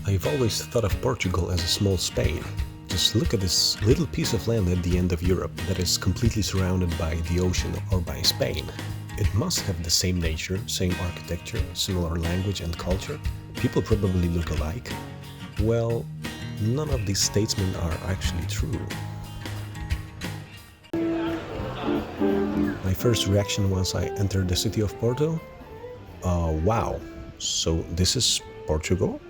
I've always thought of Portugal as a small Spain. Just look at this little piece of land at the end of Europe that is completely surrounded by the ocean or by Spain. It must have the same nature, same architecture, similar language and culture. People probably look alike. Well, none of these statements are actually true. My first reaction once I entered the city of Porto? Wow, so this is Portugal?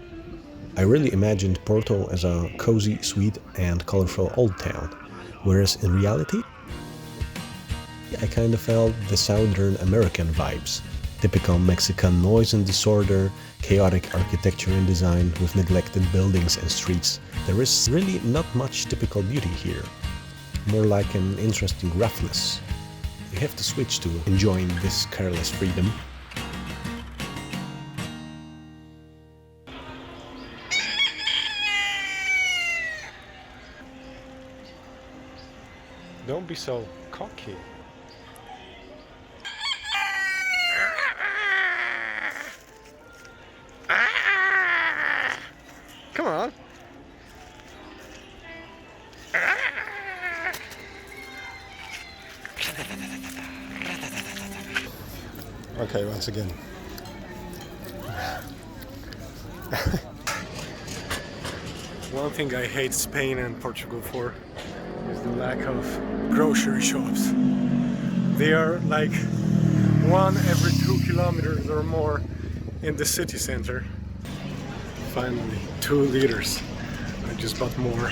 I really imagined Porto as a cozy, sweet and colorful old town, whereas in reality, I kind of felt the Southern American vibes. Typical Mexican noise and disorder, chaotic architecture and design with neglected buildings and streets. There is really not much typical beauty here, more like an interesting roughness. You have to switch to enjoying this careless freedom. Don't be so cocky. Come on. Okay, once again. One thing I hate Spain and Portugal for is the lack of grocery shops. They are like one every 2 kilometers or more in the city center. Finally, 2 liters. I just bought more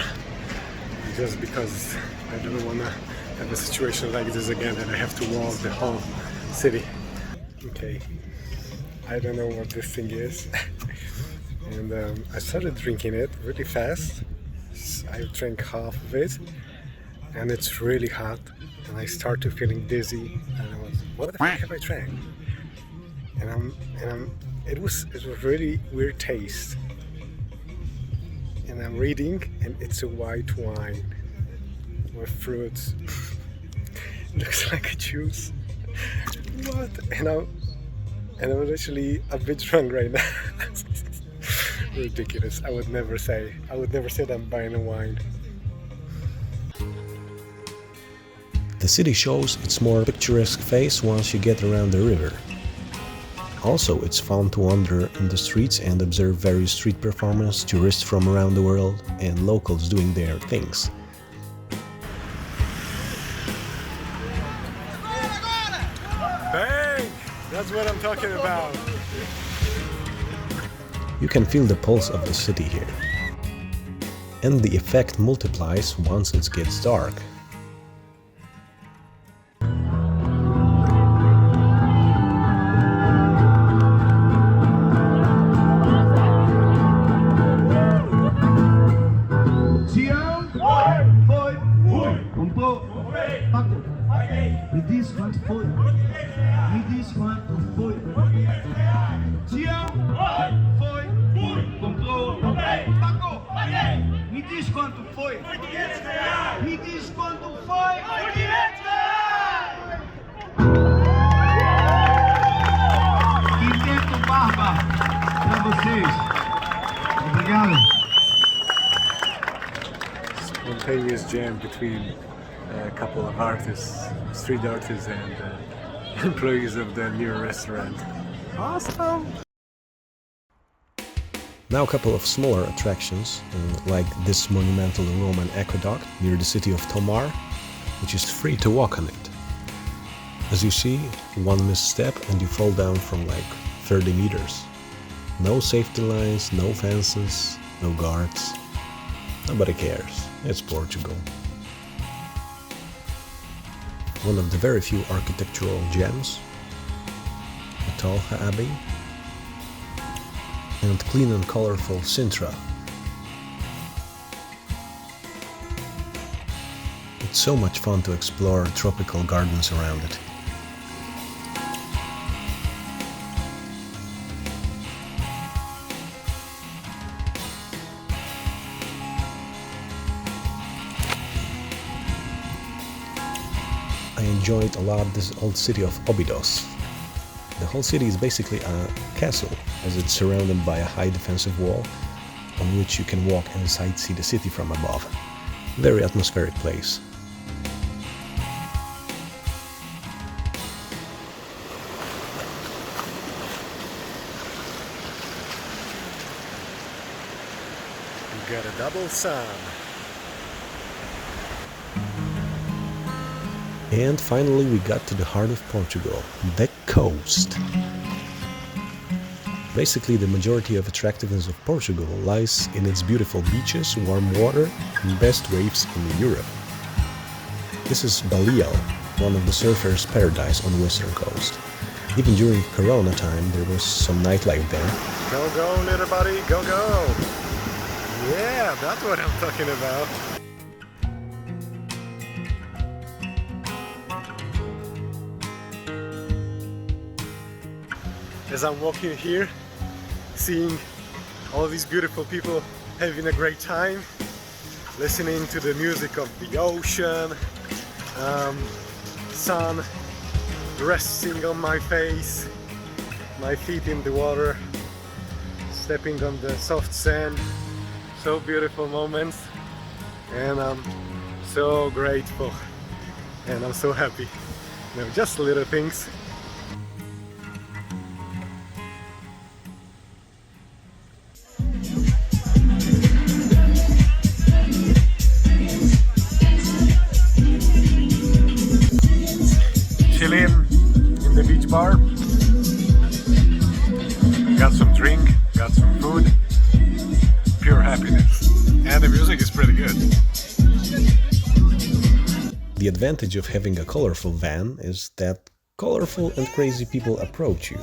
just because I don't want to have a situation like this again and I have to walk the whole city. Okay, I don't know what this thing is. And I started drinking it really fast. I drank half of it and it's really hot and I started feeling dizzy and I was, what the fuck have I drank? It was really weird taste. And I'm reading and it's a white wine with fruits. Looks like a juice. What? And I'm actually a bit drunk right now. Ridiculous. I would never say that I'm buying a wine. The city shows its more picturesque face once you get around the river. Also, it's fun to wander in the streets and observe various street performers, tourists from around the world, and locals doing their things. Bang! That's what I'm talking about. You can feel the pulse of the city here. And the effect multiplies once it gets dark. Me diz quanto foi. Me diz quanto foi. Tião foi. Comprou. Pagou. Me diz quanto foi. Me diz quanto foi. Quinteto Barba pra vocês. Obrigado. Spontaneous jam between a couple of artists, street artists and employees of the new restaurant. Awesome! Now a couple of smaller attractions, like this monumental Roman aqueduct near the city of Tomar, which is free to walk on it. As you see, one misstep and you fall down from like 30 meters. No safety lines, no fences, no guards. Nobody cares. It's Portugal. One of the very few architectural gems, the Talha Abbey, and clean and colorful Sintra. It's so much fun to explore tropical gardens around it. I enjoyed a lot this old city of Óbidos. The whole city is basically a castle, as it's surrounded by a high defensive wall, on which you can walk and sightsee the city from above. Very atmospheric place. You got a double sun. And finally we got to the heart of Portugal, the coast. Basically, the majority of attractiveness of Portugal lies in its beautiful beaches, warm water, and best waves in Europe. This is Baleal, one of the surfers' paradise on the western coast. Even during Corona time, there was some nightlife there. Go, go, little buddy, go, go! Yeah, that's what I'm talking about. As I'm walking here, seeing all these beautiful people having a great time, listening to the music of the ocean, sun resting on my face, my feet in the water, stepping on the soft sand. So beautiful moments, and I'm so grateful and I'm so happy. You know, just little things. Chilling in the beach bar, got some drink, got some food, pure happiness, and the music is pretty good. The advantage of having a colorful van is that colorful and crazy people approach you.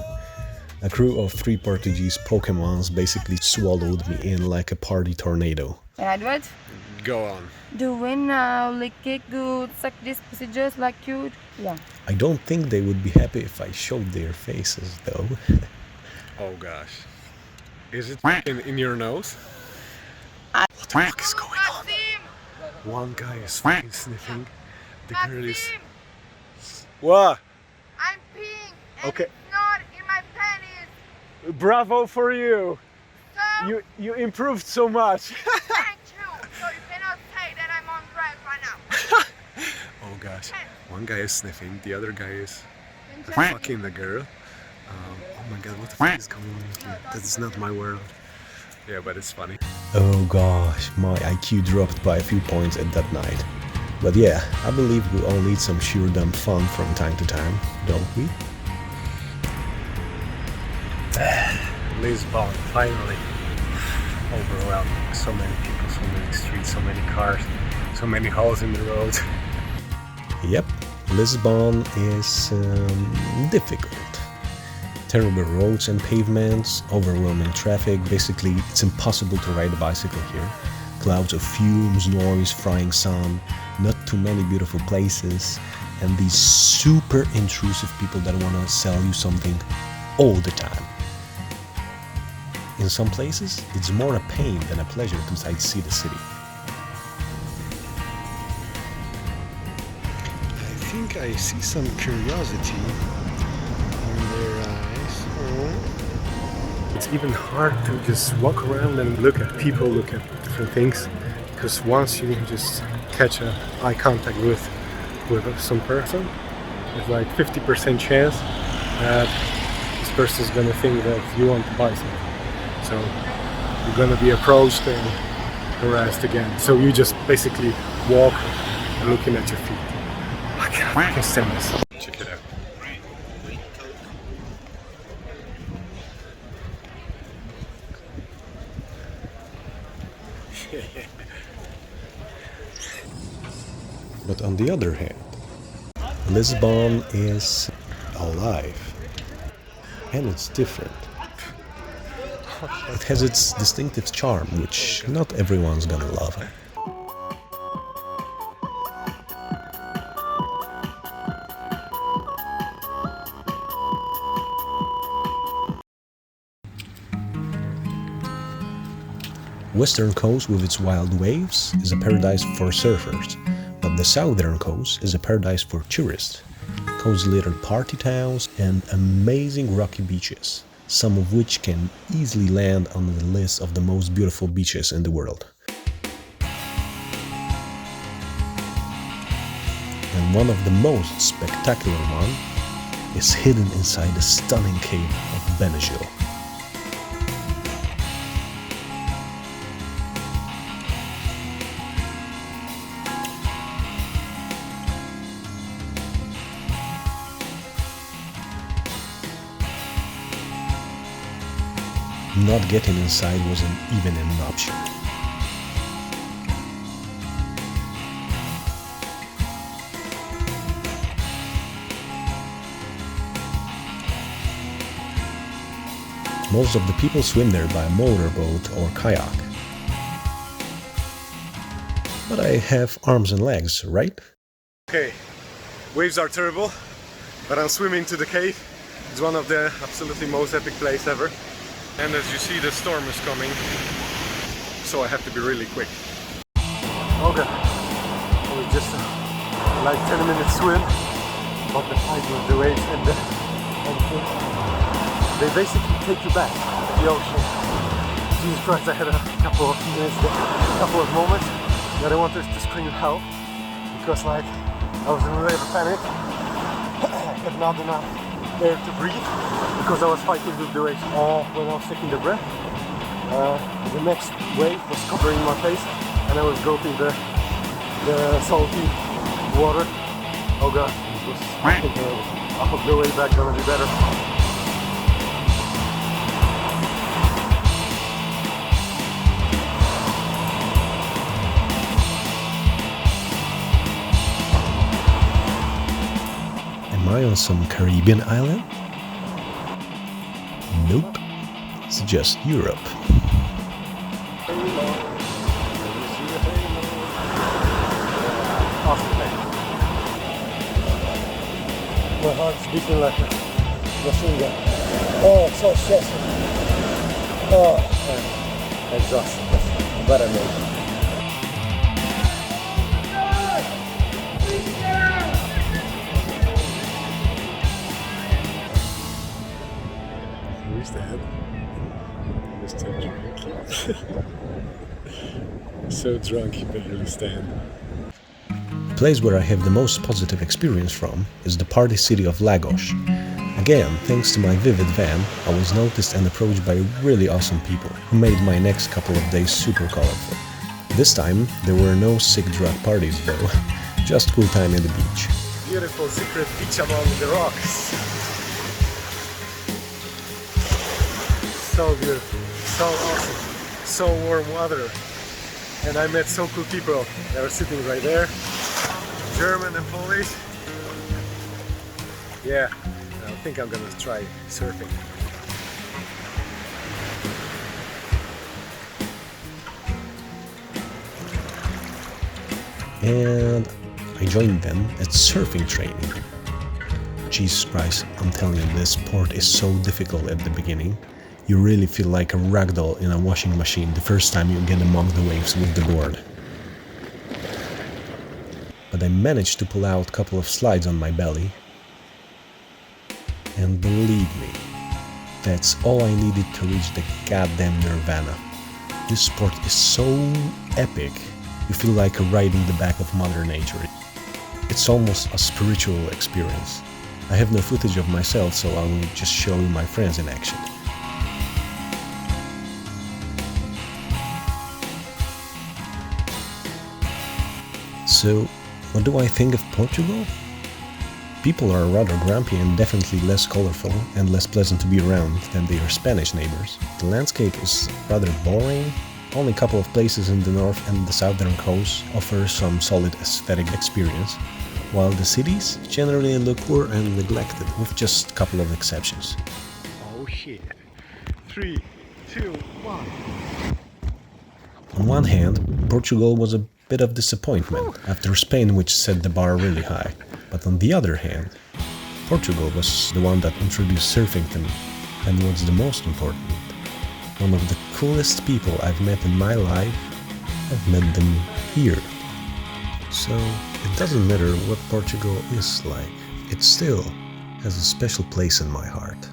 A crew of 3 Portuguese Pokemons basically swallowed me in like a party tornado. Edward, Go on. do we now lick good suck these procedures like you? Yeah. I don't think they would be happy if I showed their faces, though. Oh gosh. Is it in your nose? What the fuck is going on? One guy is fucking sniffing. The girl is... What? I'm peeing and Okay. it's not in my panties. Bravo for you! So, You improved so much! thank you. So you cannot say that I'm on drugs right now. Oh gosh. One guy is sniffing, the other guy is fucking the girl. Oh my god, what the fuck is going on here? That's not my world. Yeah, but it's funny. Oh gosh, my IQ dropped by a few points at that night. But yeah, I believe we all need some sheer dumb fun from time to time, don't we? Lisbon, finally. Overwhelming. So many people, so many streets, so many cars, so many holes in the road. Yep, Lisbon is difficult. Terrible roads and pavements, overwhelming traffic, basically it's impossible to ride a bicycle here. Clouds of fumes, noise, frying sun, not too many beautiful places, and these super intrusive people that want to sell you something all the time. In some places, it's more a pain than a pleasure to sightsee the city. I think I see some curiosity in their eyes. It's even hard to just walk around and look at people, look at different things, because once you just catch an eye contact with some person, there's like 50% chance that this person is gonna think that you want to buy something. So you're gonna be approached and harassed again. So you just basically walk looking at your feet. I can't stand this. Check it out. But on the other hand, Lisbon is alive. And it's different. It has its distinctive charm, which not everyone's gonna love. Western coast with its wild waves is a paradise for surfers, but the southern coast is a paradise for tourists. Coast littered party towns and amazing rocky beaches. some of which can easily land on the list of the most beautiful beaches in the world. And one of the most spectacular one is hidden inside the stunning cave of Benagil. Not getting inside wasn't even an option. Most of the people swim there by motorboat or kayak. But I have arms and legs, right? Okay, waves are terrible, but I'm swimming to the cave. It's one of the absolutely most epic places ever. And as you see, the storm is coming, so I have to be really quick. Okay, only just like 10-minute swim, but the fight with the waves and they basically take you back to the ocean. Jesus Christ, I had a couple of minutes, a couple of moments that I wanted to scream help, because like I was in a little panic. I had not enough air to breathe because I was fighting with the waves. When I was taking the breath, the next wave was covering my face and I was gulping the salty water. Oh god, it was fucking terrible. I hope the way back gonna be better. Am I on some Caribbean island? Nope, it's just Europe. My heart's beating like a machine gun. Oh, it's so stressful. Oh, man. Exhausted. But I made it. Who's that? Mr. Drunk. So drunk you barely stand. The place where I have the most positive experience from is the party city of Lagos. Again, thanks to my vivid van, I was noticed and approached by really awesome people who made my next couple of days super colorful. This time, there were no sick drug parties though, just cool time at the beach. Beautiful secret beach among the rocks. So beautiful, so awesome, so warm water. And I met so cool people. They were sitting right there. German and Polish. Yeah, I think I'm gonna try surfing. And I joined them at surfing training. Jesus Christ, I'm telling you, this sport is so difficult at the beginning. You really feel like a ragdoll in a washing machine the first time you get among the waves with the board. But I managed to pull out a couple of slides on my belly. And believe me, that's all I needed to reach the goddamn nirvana. This sport is so epic, you feel like riding the back of Mother Nature. It's almost a spiritual experience. I have no footage of myself, so I will just show you my friends in action. So, what do I think of Portugal? People are rather grumpy and definitely less colorful and less pleasant to be around than their Spanish neighbors. The landscape is rather boring. Only a couple of places in the north and the southern coast offer some solid aesthetic experience, while the cities generally look poor and neglected, with just a couple of exceptions. Oh shit. 3, 2, 1. On one hand, Portugal was a bit of disappointment after Spain, which set the bar really high. But on the other hand, Portugal was the one that introduced surfing to me, and what's the most important, one of the coolest people I've met in my life, I've met them here. So it doesn't matter what Portugal is like, it still has a special place in my heart.